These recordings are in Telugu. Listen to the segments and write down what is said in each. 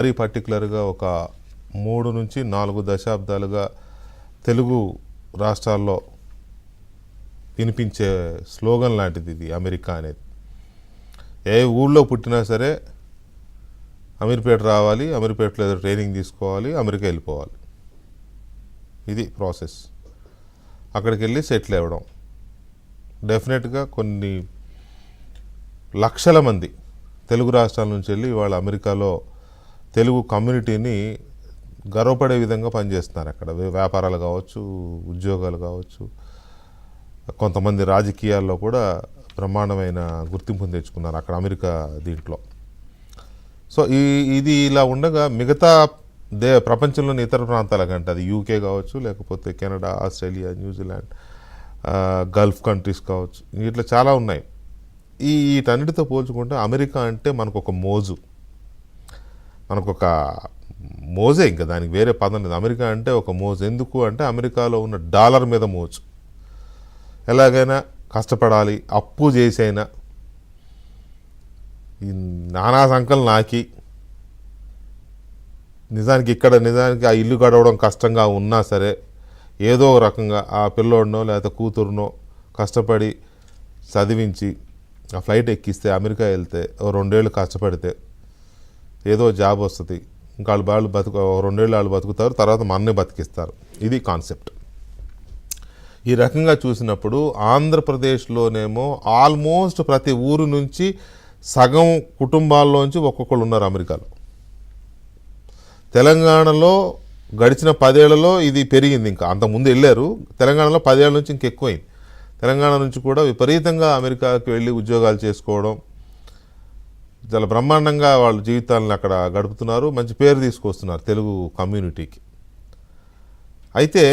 వెరీ పర్టికులర్గా ఒక 3 నుంచి 4 దశాబ్దాలుగా తెలుగు రాష్ట్రాల్లో వినిపించే స్లోగన్ లాంటిది ఇది అమెరికా అనేది. ఏ ఊళ్ళో పుట్టినా సరే అమీర్పేట రావాలి, అమీర్పేటలో ఏదో ట్రైనింగ్ తీసుకోవాలి, అమెరికా వెళ్ళిపోవాలి. ఇది ప్రాసెస్. అక్కడికి వెళ్ళి సెటిల్ అవ్వడం. డెఫినెట్గా కొన్ని లక్షల మంది తెలుగు రాష్ట్రాల నుంచి వెళ్ళి ఇవాళ అమెరికాలో తెలుగు కమ్యూనిటీని గర్వపడే విధంగా పనిచేస్తున్నారు. అక్కడ వ్యాపారాలు కావచ్చు, ఉద్యోగాలు కావచ్చు, కొంతమంది రాజకీయాల్లో కూడా బ్రహ్మాండమైన గుర్తింపును తెచ్చుకున్నారు అక్కడ అమెరికా దీంట్లో. సో ఇది ఇలా ఉండగా మిగతా ప్రపంచంలోని ఇతర ప్రాంతాల కంటే అది యూకే కావచ్చు, లేకపోతే Canada, Australia, New Zealand, Gulf countries కావచ్చు, ఇట్లా చాలా ఉన్నాయి. వీటన్నిటితో పోల్చుకుంటే అమెరికా అంటే మనకొక మోజు, మనకొక మోజే, ఇంకా దానికి వేరే పదం లేదు. అమెరికా అంటే ఒక మోజు. ఎందుకు అంటే అమెరికాలో ఉన్న డాలర్ మీద మోజు. ఎలాగైనా కష్టపడాలి, అప్పు చేసైనా ఈ నానా సంకలు నాకి నిజానికి ఆ ఇల్లు గడవడం కష్టంగా ఉన్నా సరే ఏదో రకంగా ఆ పిల్లోడినో లేకపోతే కూతురునో కష్టపడి చదివించి ఆ ఫ్లైట్ ఎక్కిస్తే అమెరికా వెళ్తే 2 ఏళ్ళు కష్టపడితే ఏదో జాబ్ వస్తుంది. ఇంకా వాళ్ళు 2 ఏళ్ళు వాళ్ళు బతుకుతారు, తర్వాత మననే బతికిస్తారు. ఇది కాన్సెప్ట్. ఈ రకంగా చూసినప్పుడు ఆంధ్రప్రదేశ్లోనేమో ఆల్మోస్ట్ ప్రతి ఊరు నుంచి సగం కుటుంబాల్లోంచి ఒక్కొక్కరు ఉన్నారు అమెరికాలో. తెలంగాణలో గడిచిన 10 ఏళ్లలో ఇది పెరిగింది. ఇంకా అంతకుముందు వెళ్ళారు. తెలంగాణలో 10 ఏళ్ళ నుంచి ఇంకెక్కువైంది. తెలంగాణ నుంచి కూడా విపరీతంగా అమెరికాకి వెళ్ళి ఉద్యోగాలు చేసుకోవడం, చాలా బ్రహ్మాండంగా వాళ్ళ జీవితాలను అక్కడ గడుపుతున్నారు, మంచి పేరు తీసుకొస్తున్నారు తెలుగు కమ్యూనిటీకి. అయితే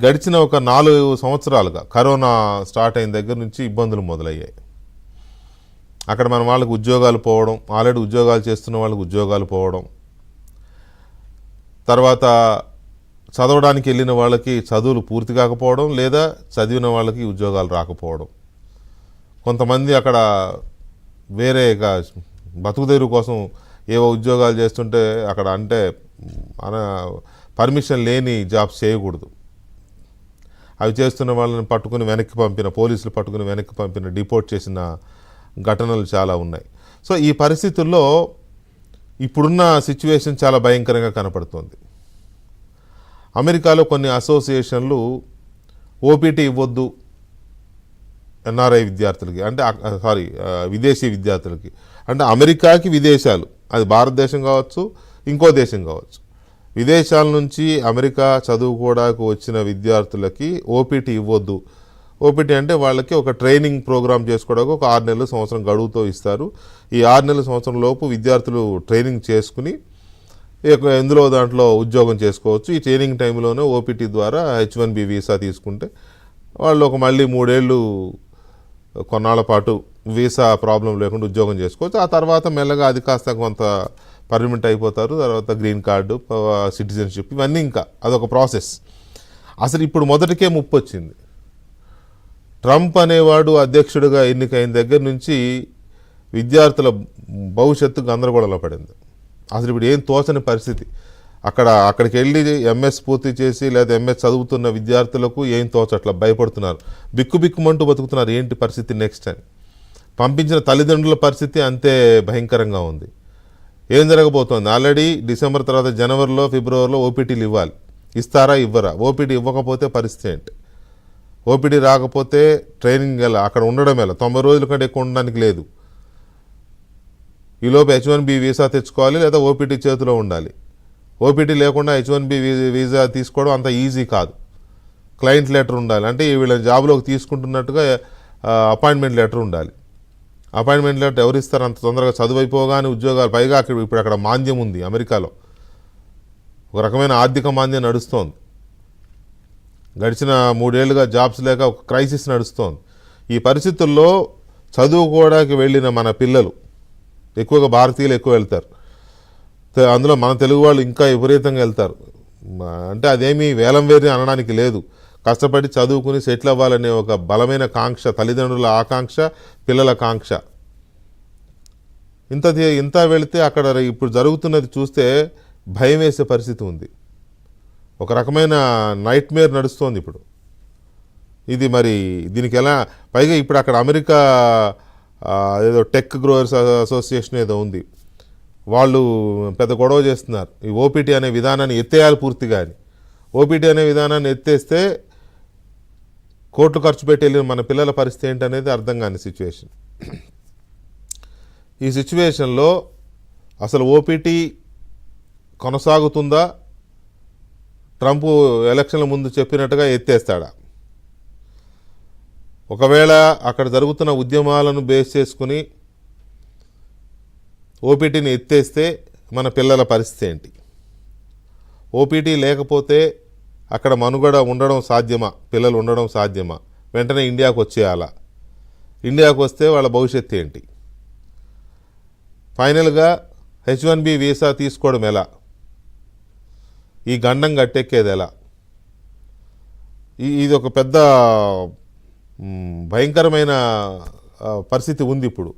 గడిచిన ఒక 4 సంవత్సరాలుగా కరోనా స్టార్ట్ అయిన దగ్గర నుంచి ఇబ్బందులు మొదలయ్యాయి. అక్కడ మన వాళ్ళకి ఉద్యోగాలు పోవడం, ఆల్రెడీ ఉద్యోగాలు చేస్తున్న వాళ్ళకి ఉద్యోగాలు పోవడం, తర్వాత చదవడానికి వెళ్ళిన వాళ్ళకి చదువులు పూర్తి కాకపోవడం, లేదా చదివిన వాళ్ళకి ఉద్యోగాలు రాకపోవడం, కొంతమంది అక్కడ వేరే బతుకుదెరువు కోసం ఏవో ఉద్యోగాలు చేస్తుంటే అక్కడ అంటే పర్మిషన్ లేని జాబ్స్ చేయకూడదు, అవి చేస్తున్న వాళ్ళని పట్టుకుని వెనక్కి పంపిన, పోలీసులు పట్టుకుని వెనక్కి పంపిన, డిపోర్ట్ చేసిన ఘటనలు చాలా ఉన్నాయి. సో ఈ పరిస్థితుల్లో ఇప్పుడున్న సిచ్యువేషన్ చాలా భయంకరంగా కనపడుతోంది. అమెరికాలో కొన్ని అసోసియేషన్లు ఓపీటీ ఇవ్వద్దు ఎన్ఆర్ఐ విద్యార్థులకి, అంటే విదేశీ విద్యార్థులకి, అంటే అమెరికాకి విదేశాలు, అది భారతదేశం కావచ్చు, ఇంకో దేశం కావచ్చు, విదేశాల నుంచి అమెరికా చదువుకోవడానికి వచ్చిన విద్యార్థులకి ఓపీటీ ఇవ్వద్దు. ఓపీటీ అంటే వాళ్ళకి ఒక ట్రైనింగ్ ప్రోగ్రామ్ చేసుకోవడానికి ఒక 6 నెలలు సంవత్సరం గడువుతో ఇస్తారు. ఈ 6 నెలల సంవత్సరం లోపు విద్యార్థులు ట్రైనింగ్ చేసుకుని ఎందులో దాంట్లో ఉద్యోగం చేసుకోవచ్చు. ఈ ట్రైనింగ్ టైంలోనే ఓపీటీ ద్వారా H1B వీసా తీసుకుంటే వాళ్ళు ఒక మళ్ళీ 3 ఏళ్ళు కొన్నాళ్ళ పాటు వీసా ప్రాబ్లం లేకుండా ఉద్యోగం చేసుకోవచ్చు. ఆ తర్వాత మెల్లగా అది కాస్త కొంత పర్మనెంట్ అయిపోతారు. తర్వాత గ్రీన్ కార్డు, సిటిజన్షిప్, ఇవన్నీ ఇంకా అదొక ప్రాసెస్. అసలు ఇప్పుడు మొదటికే ముప్పు వచ్చింది. ట్రంప్ అనేవాడు అధ్యక్షుడిగా ఎన్నికైన దగ్గర నుంచి విద్యార్థుల భవిష్యత్తు గందరగోళంలో పడింది. అసలు ఇప్పుడు ఏం తోచని పరిస్థితి. అక్కడికి వెళ్ళి ఎంఎస్ పూర్తి చేసి లేదా ఎంఎస్ చదువుతున్న విద్యార్థులకు ఏం తోచట్లా, భయపడుతున్నారు, బిక్కుబిక్కుమంటూ బతుకుతున్నారు. ఏంటి పరిస్థితి నెక్స్ట్ అని. పంపించిన తల్లిదండ్రుల పరిస్థితి అంతే భయంకరంగా ఉంది. ఏం జరగబోతోంది? ఆల్రెడీ డిసెంబర్ తర్వాత జనవరిలో, ఫిబ్రవరిలో ఓపీటీలు ఇవ్వాలి. ఇస్తారా, ఇవ్వరా? ఓపీటీ ఇవ్వకపోతే పరిస్థితి ఏంటి? ఓపీటీ రాకపోతే ట్రైనింగ్ ఎలా, అక్కడ ఉండడం ఎలా? 90 రోజుల కంటే ఎక్కువ ఉండడానికి లేదు. ఈలోపు H1B వీసా తెచ్చుకోవాలి, లేదా ఓపీటీ చేతిలో ఉండాలి. ఓపీటీ లేకుండా H1B వీసా తీసుకోవడం అంత ఈజీ కాదు. క్లయింట్ లెటర్ ఉండాలి, అంటే వీళ్ళని జాబ్లోకి తీసుకుంటున్నట్టుగా అపాయింట్మెంట్ లెటర్ ఉండాలి. అపాయింట్మెంట్ లెటర్ ఎవరు ఇస్తారు అంత తొందరగా? చదువైపోగానే ఉద్యోగాలు. పైగా ఇప్పుడు అక్కడ మాంద్యం ఉంది అమెరికాలో, ఒక రకమైన ఆర్థిక మాంద్యం నడుస్తోంది. గడిచిన 3 ఏళ్ళుగా జాబ్స్ లేక ఒక క్రైసిస్ నడుస్తోంది. ఈ పరిస్థితుల్లో చదువుకోవడానికి వెళ్ళిన మన పిల్లలు, ఎక్కువగా భారతీయులు ఎక్కువ వెళ్తారు, అందులో మన తెలుగు వాళ్ళు ఇంకా విపరీతంగా వెళ్తారు. అంటే అదేమీ వేలం వేరి అనడానికి లేదు. కష్టపడి చదువుకుని సెటిల్ అవ్వాలనే ఒక బలమైన కాంక్ష, తల్లిదండ్రుల ఆకాంక్ష, పిల్లల కాంక్ష. ఇంత వెళితే అక్కడ ఇప్పుడు జరుగుతున్నది చూస్తే భయం వేసే పరిస్థితి ఉంది. ఒక రకమైన నైట్ మేర్ నడుస్తోంది ఇప్పుడు. ఇది మరి దీనికి ఎలా, పైగా ఇప్పుడు అక్కడ అమెరికా ఏదో టెక్ గ్రోవర్స్ అసోసియేషన్ ఏదో ఉంది, వాళ్ళు పెద్ద గొడవ చేస్తున్నారు. ఈ ఓపీటీ అనే విధానాన్ని ఎత్తేయాలి పూర్తిగా అని. ఓపీటీ అనే విధానాన్ని ఎత్తేస్తే కోట్లు ఖర్చు పెట్టి వెళ్ళిన మన పిల్లల పరిస్థితి ఏంటనేది అర్థం కాని సిచ్యువేషన్. ఈ సిచ్యువేషన్లో అసలు ఓపీటీ కొనసాగుతుందా, ట్రంప్ ఎలక్షన్ల ముందు చెప్పినట్టుగా ఎత్తేస్తాడా? ఒకవేళ అక్కడ జరుగుతున్న ఉద్యమాలను బేస్ చేసుకుని ఓపీటీని ఎత్తేస్తే మన పిల్లల పరిస్థితి ఏంటి? ఓపీటీ లేకపోతే అక్కడ మనుగడ ఉండడం సాధ్యమా, పిల్లలు ఉండడం సాధ్యమా? వెంటనే ఇండియాకు వచ్చేయాలా? ఇండియాకు వస్తే వాళ్ళ భవిష్యత్తు ఏంటి? ఫైనల్గా H1B వీసా తీసుకోవడం ఎలా? ఈ గండం గట్టెక్కేది ఎలా? ఇది ఒక పెద్ద భయంకరమైన పరిస్థితి ఉంది ఇప్పుడు.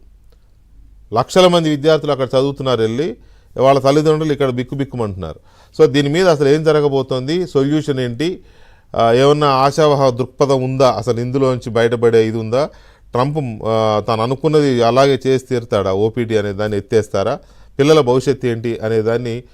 లక్షల మంది విద్యార్థులు అక్కడ చదువుతున్నారు, వెళ్ళి వాళ్ళ తల్లిదండ్రులు ఇక్కడ బిక్కుబిక్కుమంటున్నారు. సో దీని మీద అసలు ఏం జరగబోతోంది, సొల్యూషన్ ఏంటి, ఏమన్నా ఆశావహ దృక్పథం ఉందా, అసలు ఇందులోంచి బయటపడే ఇది ఉందా? ట్రంప్ తాను అనుకున్నది అలాగే చేసి తీరుతాడా? ఓపీటీ అనే దాన్ని ఎత్తేస్తారా? పిల్లల భవిష్యత్తు ఏంటి అనే దాన్ని